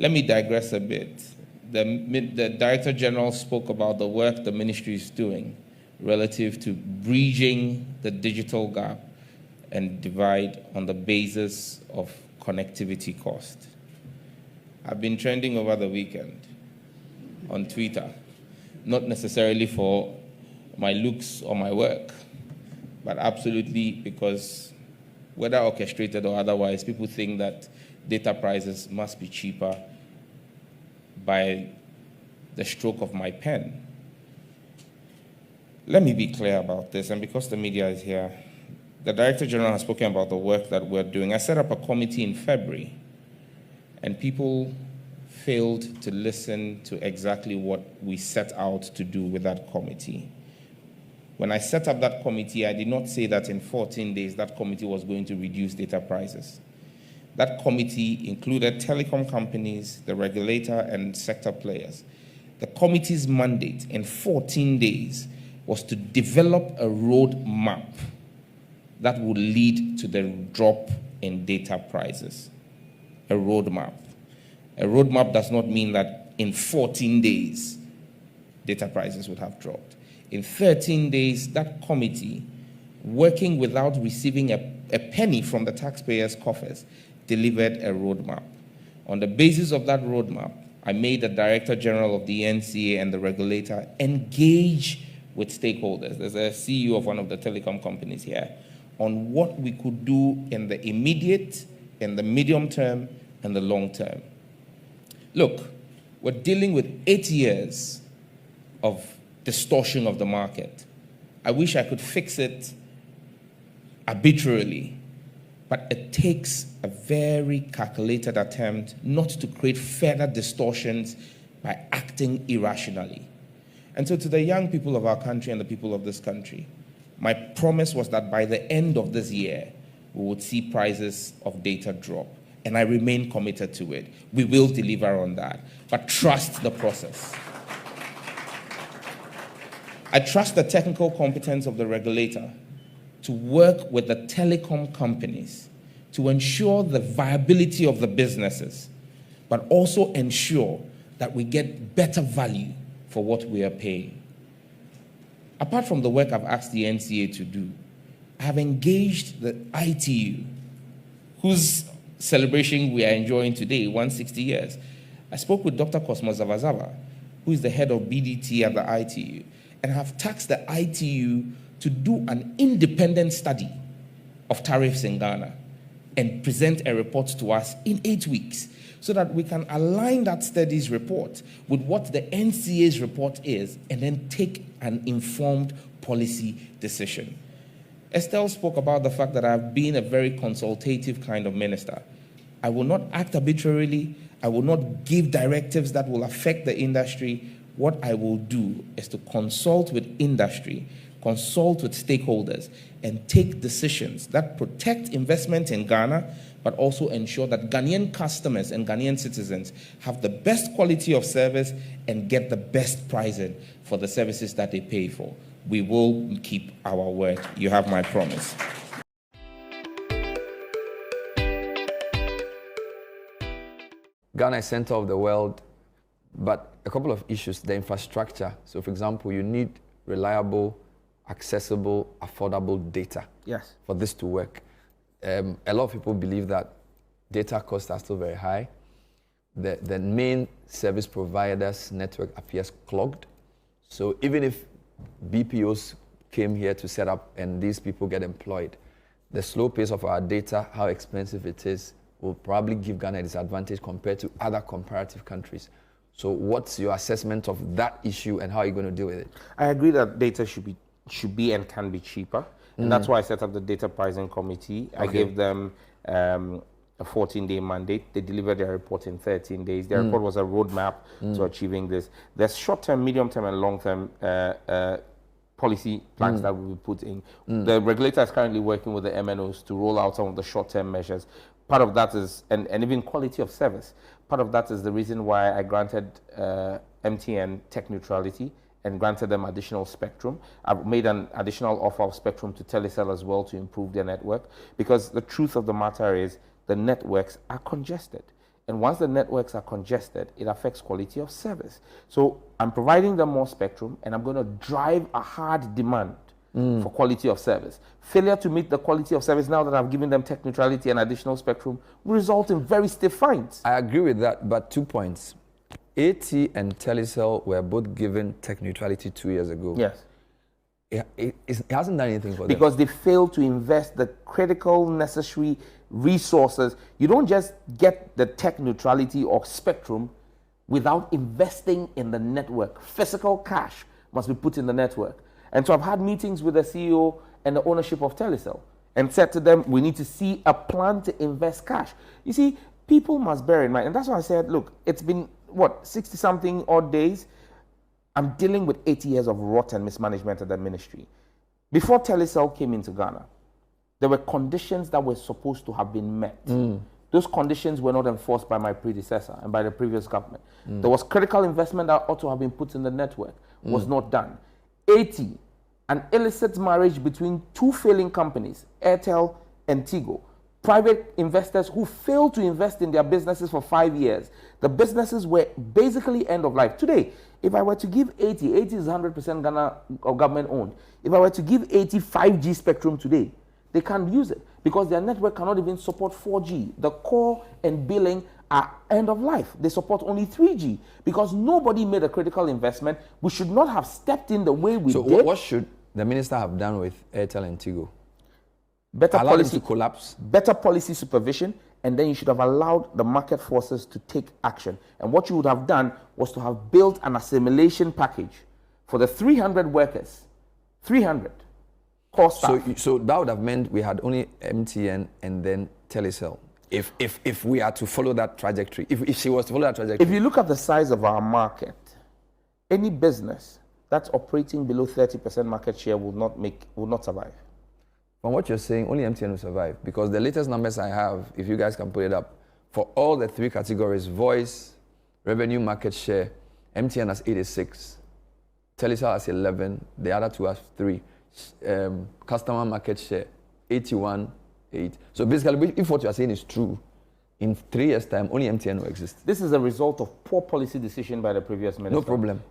Let me digress a bit. The Director General spoke about the work the ministry is doing relative to bridging the digital gap and divide on the basis of connectivity cost. I've been trending over the weekend on Twitter, not necessarily for my looks or my work, but absolutely because, whether orchestrated or otherwise, people think that data prices must be cheaper by the stroke of my pen. Let me be clear about this, and because the media is here, the Director General has spoken about the work that we're doing. I set up a committee in February, and people failed to listen to exactly what we set out to do with that committee. When I set up that committee, I did not say that in 14 days that committee was going to reduce data prices. That committee included telecom companies, the regulator, and sector players. The committee's mandate in 14 days was to develop a roadmap that would lead to the drop in data prices. A roadmap. A roadmap does not mean that in 14 days data prices would have dropped. In 13 days, that committee, working without receiving a penny from the taxpayers' coffers, delivered a roadmap. On the basis of that roadmap, I made the Director General of the NCA and the regulator engage with stakeholders. There's a CEO of one of the telecom companies here, on what we could do in the immediate, in the medium term, and the long term. Look, we're dealing with 8 years of distortion of the market. I wish I could fix it arbitrarily, but it takes a very calculated attempt not to create further distortions by acting irrationally. And so to the young people of our country and the people of this country, my promise was that by the end of this year, we would see prices of data drop. And I remain committed to it. We will deliver on that, but trust the process. I trust the technical competence of the regulator to work with the telecom companies to ensure the viability of the businesses, but also ensure that we get better value for what we are paying. Apart from the work I've asked the NCA to do, I have engaged the ITU, whose celebration we are enjoying today, 160 years. I spoke with Dr. Cosmo Zavazava, who is the head of BDT at the ITU, and have tasked the ITU to do an independent study of tariffs in Ghana and present a report to us in 8 weeks so that we can align that study's report with what the NCA's report is and then take an informed policy decision. Estelle spoke about the fact that I've been a very consultative kind of minister. I will not act arbitrarily. I will not give directives that will affect the industry. What I will do is to consult with industry, consult with stakeholders, and take decisions that protect investment in Ghana, but also ensure that Ghanaian customers and Ghanaian citizens have the best quality of service and get the best pricing for the services that they pay for. We will keep our word. You have my promise. Ghana is center of the world, but a couple of issues, the infrastructure. So for example, you need reliable, accessible, affordable data for this to work. A lot of people believe that data costs are still very high. The main service provider's network appears clogged. So even if BPOs came here to set up and these people get employed, the slow pace of our data, how expensive it is, will probably give Ghana a disadvantage compared to other comparative countries. So what's your assessment of that issue and how are you going to deal with it? I agree that data should be and can be cheaper. And that's why I set up the data pricing committee. I gave them a 14-day mandate. They delivered their report in 13 days. Their report was a roadmap to achieving this. There's short-term, medium-term, and long-term policy plans that will be put in. The regulator is currently working with the MNOs to roll out some of the short-term measures. Part of that is, and even quality of service. Part of that is the reason why I granted MTN tech neutrality and granted them additional spectrum. I've made an additional offer of spectrum to Telecom as well to improve their network, because the truth of the matter is the networks are congested. And once the networks are congested, it affects quality of service. So I'm providing them more spectrum, and I'm going to drive a hard demand for quality of service. Failure to meet the quality of service now that I've given them tech neutrality and additional spectrum will result in very stiff fines. I agree with that, but 2 points. AT and Telecel were both given tech neutrality 2 years ago. Yes. It hasn't done anything for them. Because they failed to invest the critical, necessary resources. You don't just get the tech neutrality or spectrum without investing in the network. Physical cash must be put in the network. And so I've had meetings with the CEO and the ownership of Telecel and said to them, we need to see a plan to invest cash. You see, people must bear in mind, and that's why I said, look, it's been, 60-something odd days? I'm dealing with 8 years of rotten mismanagement at the ministry. Before Telecel came into Ghana, there were conditions that were supposed to have been met. Those conditions were not enforced by my predecessor and by the previous government. There was critical investment that ought to have been put in the network, was not done. 80, an illicit marriage between two failing companies, Airtel and Tigo. Private investors who failed to invest in their businesses for 5 years. The businesses were basically end of life. Today, if I were to give 80 is 100% Ghana or government owned. If I were to give 80 5G spectrum today, they can't use it because their network cannot even support 4G. The core and billing are end of life. They support only 3G because nobody made a critical investment. We should not have stepped in the way we did. So what should the minister have done with Airtel and Tigo? Better Allow policy them to collapse? Better policy supervision, and then you should have allowed the market forces to take action. And what you would have done was to have built an assimilation package for the 300 workers, 300 core staff. So that would have meant we had only MTN and then Telecel. If we are to follow that trajectory, if she was to follow that trajectory. If you look at the size of our market, any business that's operating below 30% market share will not survive. From what you're saying, only MTN will survive because the latest numbers I have, if you guys can put it up, for all the 3 categories, voice, revenue, market share, MTN has 86, Telecel has 11, the other 2 have 3. Customer market share, 81, 8. So basically, if what you're saying is true, in 3 years' time, only MTN will exist. This is a result of poor policy decision by the previous minister. No problem.